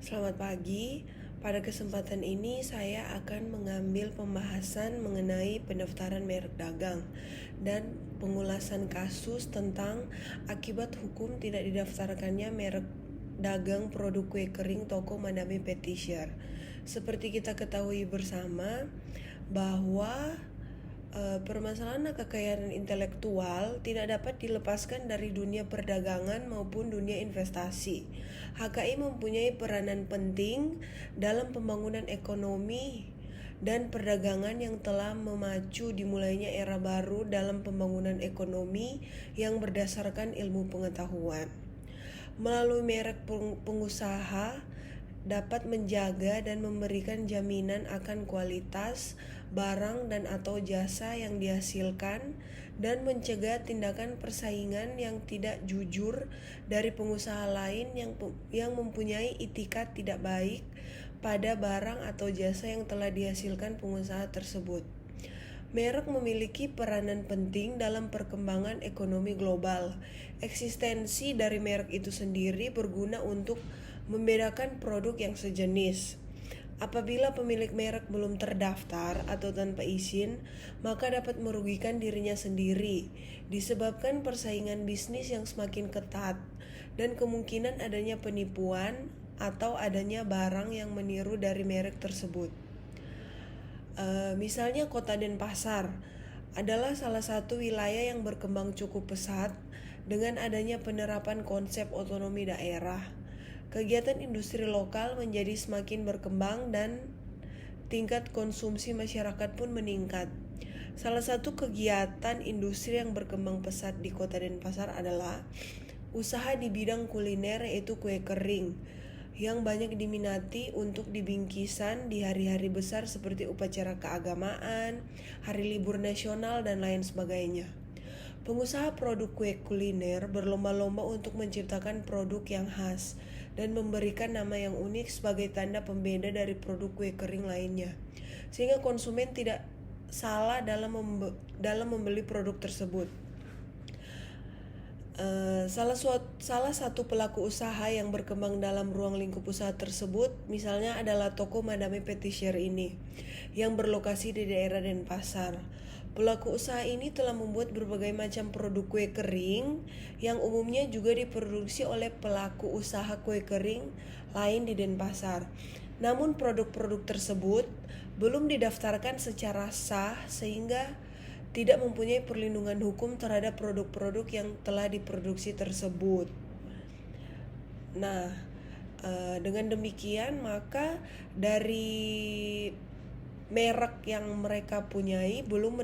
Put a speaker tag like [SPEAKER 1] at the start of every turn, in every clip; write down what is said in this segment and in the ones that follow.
[SPEAKER 1] Selamat pagi. Pada kesempatan ini saya akan mengambil pembahasan mengenai pendaftaran merek dagang dan pengulasan kasus tentang akibat hukum tidak didaftarkannya merek dagang produk kue kering toko Madame Petisher. Seperti kita ketahui bersama bahwa permasalahan kekayaan intelektual tidak dapat dilepaskan dari dunia perdagangan maupun dunia investasi. HKI mempunyai peranan penting dalam pembangunan ekonomi dan perdagangan yang telah memacu dimulainya era baru dalam pembangunan ekonomi yang berdasarkan ilmu pengetahuan. Melalui merek pengusaha dapat menjaga dan memberikan jaminan akan kualitas barang dan atau jasa yang dihasilkan dan mencegah tindakan persaingan yang tidak jujur dari pengusaha lain yang mempunyai itikat tidak baik pada barang atau jasa yang telah dihasilkan pengusaha tersebut. Merek memiliki peranan penting dalam perkembangan ekonomi global. Eksistensi dari merek itu sendiri berguna untuk membedakan produk yang sejenis. Apabila pemilik merek belum terdaftar atau tanpa izin, maka dapat merugikan dirinya sendiri, disebabkan persaingan bisnis yang semakin ketat dan kemungkinan adanya penipuan atau adanya barang yang meniru dari merek tersebut. Misalnya Kota Denpasar adalah salah satu wilayah yang berkembang cukup pesat dengan adanya penerapan konsep otonomi daerah. Kegiatan industri lokal menjadi semakin berkembang dan tingkat konsumsi masyarakat pun meningkat. Salah satu kegiatan industri yang berkembang pesat di Kota Denpasar adalah usaha di bidang kuliner, yaitu kue kering, yang banyak diminati untuk dibingkisan di hari-hari besar seperti upacara keagamaan, hari libur nasional, dan lain sebagainya. Pengusaha produk kue kuliner berlomba-lomba untuk menciptakan produk yang khas dan memberikan nama yang unik sebagai tanda pembeda dari produk kue kering lainnya, sehingga konsumen tidak salah dalam membeli produk tersebut. Salah satu pelaku usaha yang berkembang dalam ruang lingkup usaha tersebut misalnya adalah toko Madame Petisher ini yang berlokasi di daerah Denpasar. Pelaku usaha ini telah membuat berbagai macam produk kue kering yang umumnya juga diproduksi oleh pelaku usaha kue kering lain di Denpasar. Namun produk-produk tersebut belum didaftarkan secara sah sehingga tidak mempunyai perlindungan hukum terhadap produk-produk yang telah diproduksi tersebut. Nah, dengan demikian maka dari merek yang mereka punyai belum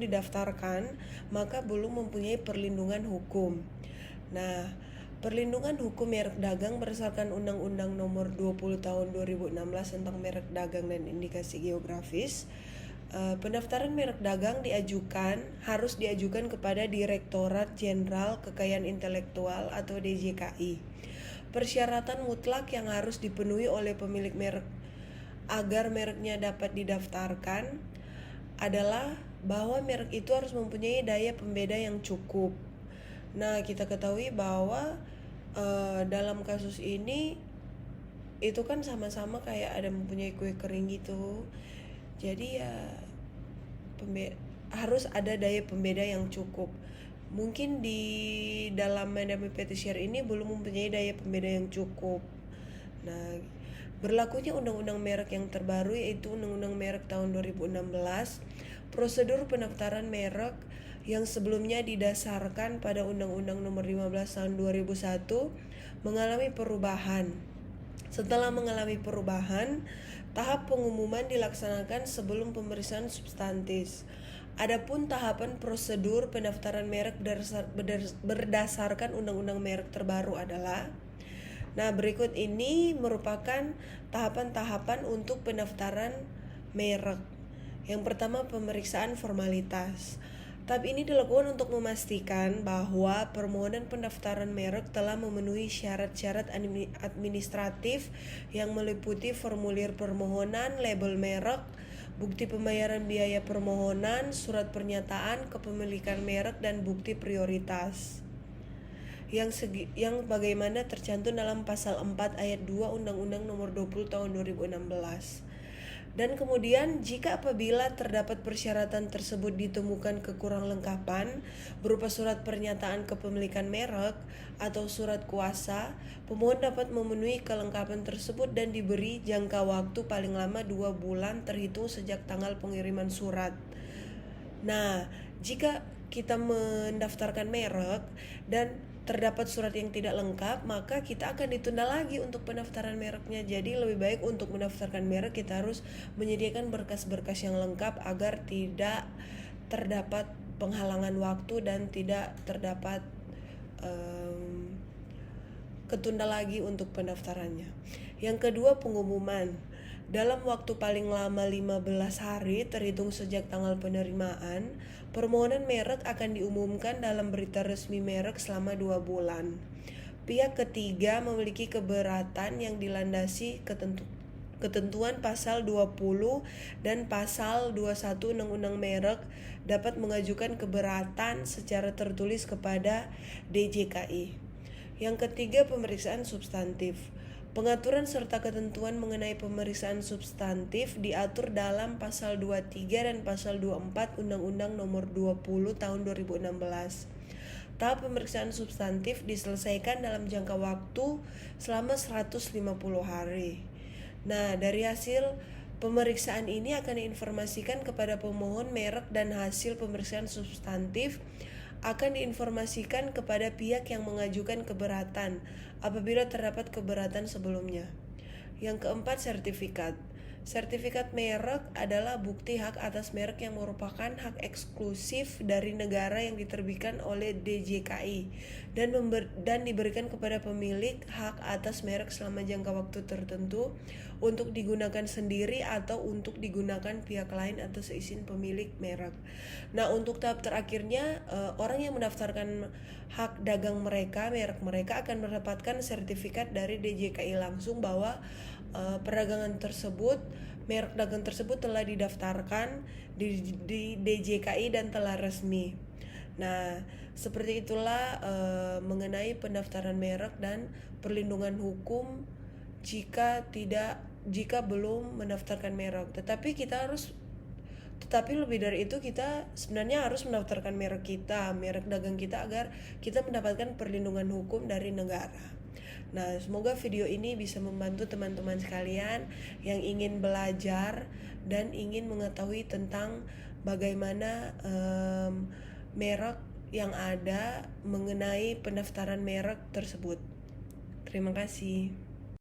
[SPEAKER 1] didaftarkan, maka belum mempunyai perlindungan hukum. Nah, perlindungan hukum merek dagang berdasarkan Undang-Undang Nomor 20 Tahun 2016 tentang merek dagang dan indikasi geografis. Pendaftaran merek dagang harus diajukan kepada Direktorat Jenderal Kekayaan Intelektual atau DJKI. Persyaratan mutlak yang harus dipenuhi oleh pemilik merek agar mereknya dapat didaftarkan adalah bahwa merek itu harus mempunyai daya pembeda yang cukup. Nah, kita ketahui bahwa dalam kasus ini itu kan sama-sama kayak ada mempunyai kue kering gitu. Jadi ya harus ada daya pembeda yang cukup. Mungkin di dalam Madame Petisher ini belum mempunyai daya pembeda yang cukup. Nah, berlakunya undang-undang merek yang terbaru yaitu Undang-Undang Merek tahun 2016, prosedur pendaftaran merek yang sebelumnya didasarkan pada Undang-Undang Nomor 15 tahun 2001 mengalami perubahan. Setelah mengalami perubahan, tahap pengumuman dilaksanakan sebelum pemeriksaan substantif. Adapun tahapan prosedur pendaftaran merek berdasarkan Undang-Undang Merek terbaru adalah berikut ini merupakan tahapan-tahapan untuk pendaftaran merek. Yang pertama, pemeriksaan formalitas. Tahap ini dilakukan untuk memastikan bahwa permohonan pendaftaran merek telah memenuhi syarat-syarat administratif yang meliputi formulir permohonan, label merek, bukti pembayaran biaya permohonan, surat pernyataan kepemilikan merek, dan bukti prioritas. yang bagaimana tercantum dalam pasal 4 ayat 2 Undang-Undang Nomor 20 Tahun 2016. Dan kemudian jika apabila terdapat persyaratan tersebut ditemukan kekurang lengkapan berupa surat pernyataan kepemilikan merek atau surat kuasa, pemohon dapat memenuhi kelengkapan tersebut dan diberi jangka waktu paling lama 2 bulan terhitung sejak tanggal pengiriman surat. Nah, jika kita mendaftarkan merek dan terdapat surat yang tidak lengkap, maka kita akan ditunda lagi untuk pendaftaran mereknya. Jadi lebih baik untuk mendaftarkan merek kita harus menyediakan berkas-berkas yang lengkap agar tidak terdapat penghalangan waktu dan tidak terdapat ketunda lagi untuk pendaftarannya. Yang kedua, pengumuman. Dalam waktu paling lama 15 hari terhitung sejak tanggal penerimaan, permohonan merek akan diumumkan dalam berita resmi merek selama 2 bulan. Pihak ketiga memiliki keberatan yang dilandasi ketentuan pasal 20 dan pasal 21 Undang-Undang Merek dapat mengajukan keberatan secara tertulis kepada DJKI. Yang ketiga, pemeriksaan substantif. Pengaturan serta ketentuan mengenai pemeriksaan substantif diatur dalam pasal 23 dan pasal 24 Undang-Undang Nomor 20 Tahun 2016. Tahap pemeriksaan substantif diselesaikan dalam jangka waktu selama 150 hari. Nah, dari hasil pemeriksaan ini akan diinformasikan kepada pemohon merek dan hasil pemeriksaan substantif akan diinformasikan kepada pihak yang mengajukan keberatan apabila terdapat keberatan sebelumnya. Yang keempat, sertifikat. Sertifikat merek adalah bukti hak atas merek yang merupakan hak eksklusif dari negara yang diterbitkan oleh DJKI dan diberikan kepada pemilik hak atas merek selama jangka waktu tertentu untuk digunakan sendiri atau untuk digunakan pihak lain atas izin pemilik merek. Nah, untuk tahap terakhirnya, orang yang mendaftarkan hak dagang mereka, merek mereka akan mendapatkan sertifikat dari DJKI langsung bahwa perdagangan tersebut, merek dagang tersebut telah didaftarkan di DJKI dan telah resmi. Nah, seperti itulah mengenai pendaftaran merek dan perlindungan hukum jika belum mendaftarkan merek. Tetapi lebih dari itu kita sebenarnya harus mendaftarkan merek dagang kita agar kita mendapatkan perlindungan hukum dari negara. Nah, semoga video ini bisa membantu teman-teman sekalian yang ingin belajar dan ingin mengetahui tentang bagaimana merek yang ada mengenai pendaftaran merek tersebut. Terima kasih.